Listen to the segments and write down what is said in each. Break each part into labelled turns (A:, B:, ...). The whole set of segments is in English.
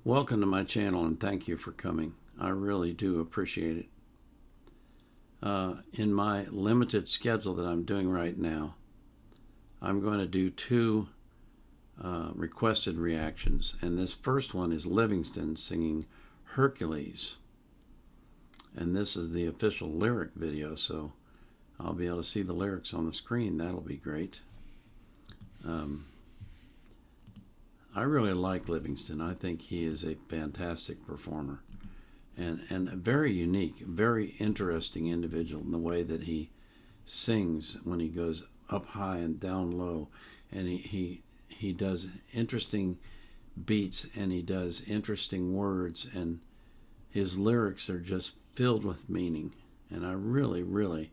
A: Welcome to my channel and thank you for coming. I really do appreciate it. In my limited schedule that I'm doing right now, I'm going to do two requested reactions, and this first one is Livingston singing Hercules, and this is the official lyric video, so I'll be able to see the lyrics on the screen. That'll be great. I really like Livingston. I think he is a fantastic performer and a very unique, very interesting individual in the way that he sings when he goes up high and down low, and he does interesting beats and he does interesting words, and his lyrics are just filled with meaning, and I really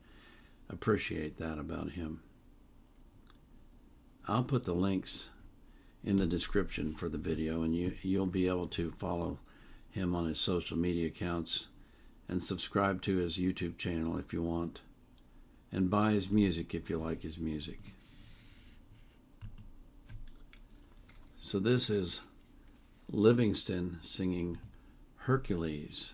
A: appreciate that about him. I'll put the links in the description for the video, and you'll be able to follow him on his social media accounts and subscribe to his YouTube channel if you want, and buy his music if you like his music. So this is Livingston singing Hercules.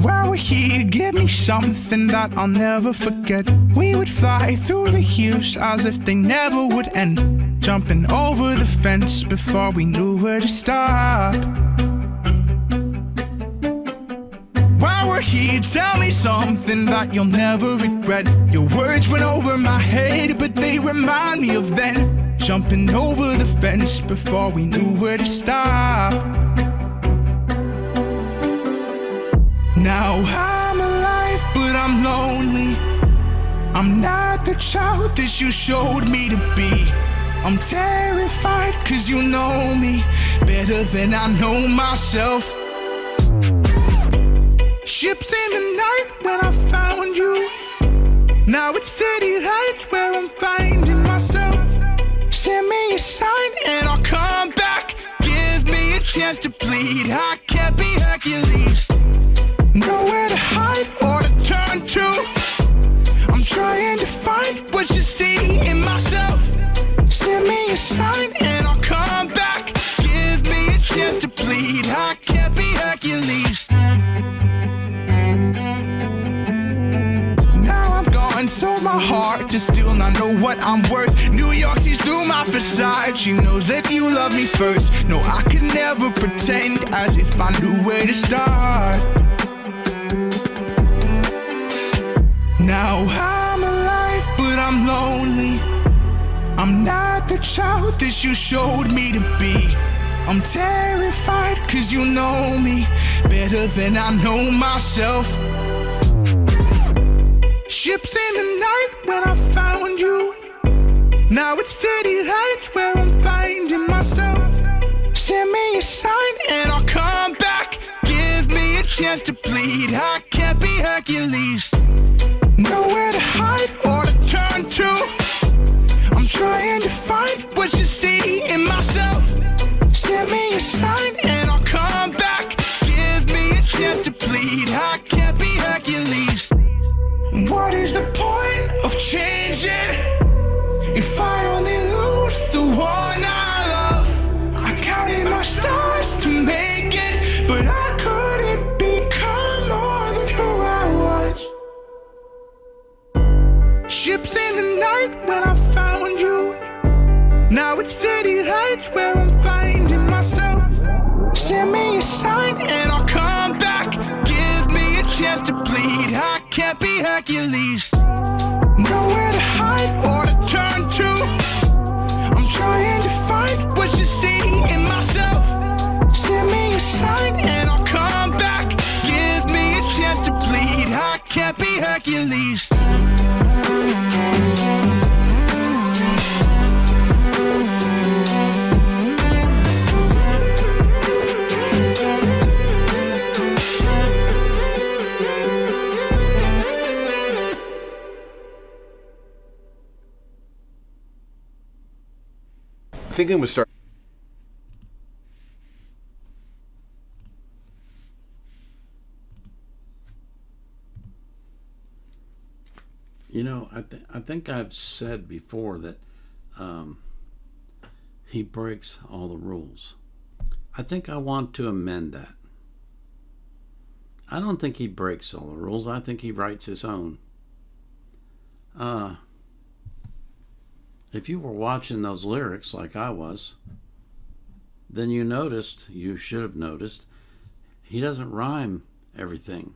B: While we're here, give me something that I'll never forget. We would fly through the years as if they never would end, jumping over the fence before we knew where to stop. While we're here, tell me something that you'll never regret. Your words went over my head, but they remind me of then, jumping over the fence before we knew where to stop. Now I'm alive, but I'm lonely. I'm not the child that you showed me to be. I'm terrified cause you know me better than I know myself. Ships in the night when I found you. Now it's steady heights where I'm finding myself. Send me a sign and I'll come back. Give me a chance to plead. I can't be Hercules. Nowhere to hide or to turn to. I'm trying to find what you see in myself. Send me a sign and I'll come back. Give me a chance to plead. I can't be Hercules. Now I'm gone, sold my heart to still not know what I'm worth. New York sees through my facade. She knows that you love me first. No, I could never pretend as if I knew where to start. Now I'm alive, but I'm lonely. I'm not the child that you showed me to be. I'm terrified cause you know me better than I know myself. Ships in the night when I found you. Now it's steady heights where I'm finding myself. Send me a sign and I'll come back. Give me a chance to plead. I can't be Hercules. Nowhere to hide or to turn to. I'm trying to find what you see in myself. Send me a sign and I'll come back. Give me a chance to plead. I can't be Hercules. What is the point of changing if I only lose the one I love? I counted my stars to make it, but I couldn't become more than who I was. Ships in the night when I found you. Now it's steady heights where I'm finding myself. Send me a sign and I'll come back. Give me a chance to plead. I can't be Hercules. Nowhere to hide or to turn to. I'm trying to find what you see in myself. Send me a sign and I'll come back. Give me a chance to plead. I can't be Hercules.
C: Thinking would start.
A: I think I've said before that he breaks all the rules. I think I want to amend that. I don't think he breaks all the rules. I think he writes his own. If you were watching those lyrics like I was, then you should have noticed, he doesn't rhyme everything.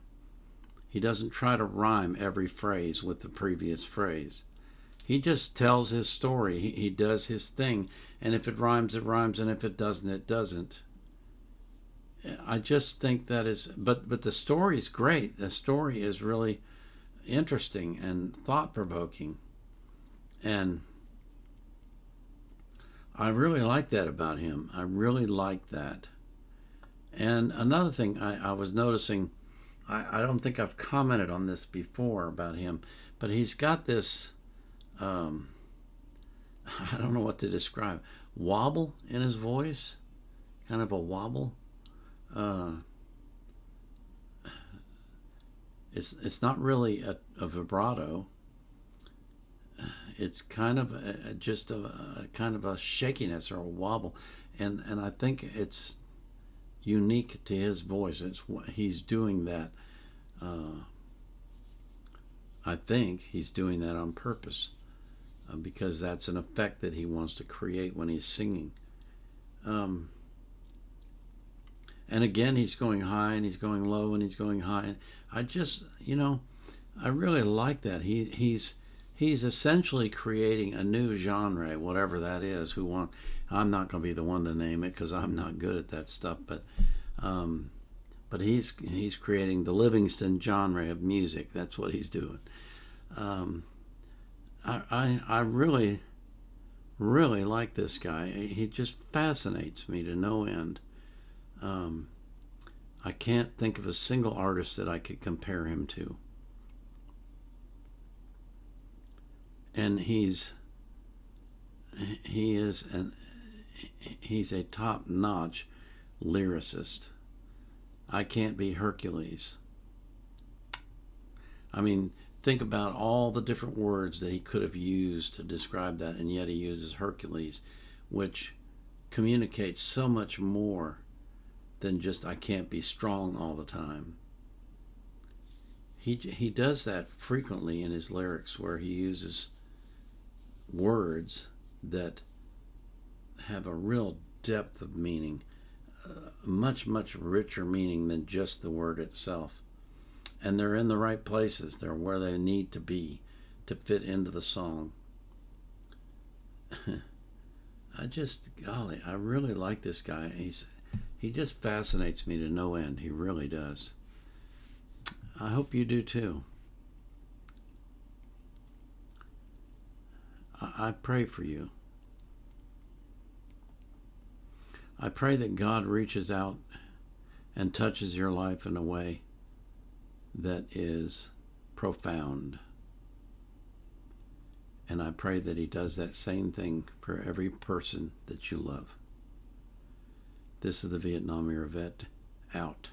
A: He doesn't try to rhyme every phrase with the previous phrase. He just tells his story. He does his thing. And if it rhymes, it rhymes. And if it doesn't, it doesn't. I just think that is... But the story's great. The story is really interesting and thought-provoking. And I really like that about him. I really like that. And another thing I was noticing, I don't think I've commented on this before about him, but he's got this, I don't know what to describe, wobble in his voice, kind of a wobble. It's not really a vibrato. It's kind of just a kind of a shakiness or a wobble, and I think it's unique to his voice. It's what he's doing that. I think he's doing that on purpose, because that's an effect that he wants to create when he's singing. And again, he's going high and he's going low and he's going high. And I just, I really like that. He's essentially creating a new genre, whatever that is. I'm not going to be the one to name it because I'm not good at that stuff. But he's creating the Livingston genre of music. That's what he's doing. I really, really like this guy. He just fascinates me to no end. I can't think of a single artist that I could compare him to. And he's a top-notch lyricist. I can't be Hercules. I mean, think about all the different words that he could have used to describe that, and yet he uses Hercules, which communicates so much more than just I can't be strong all the time. He does that frequently in his lyrics, where he uses words that have a real depth of meaning, much, much richer meaning than just the word itself. And they're in the right places. They're where they need to be to fit into the song. I really like this guy. He just fascinates me to no end. He really does. I hope you do too. I pray for you. I pray that God reaches out and touches your life in a way that is profound. And I pray that He does that same thing for every person that you love. This is the Vietnam Era Vet, out.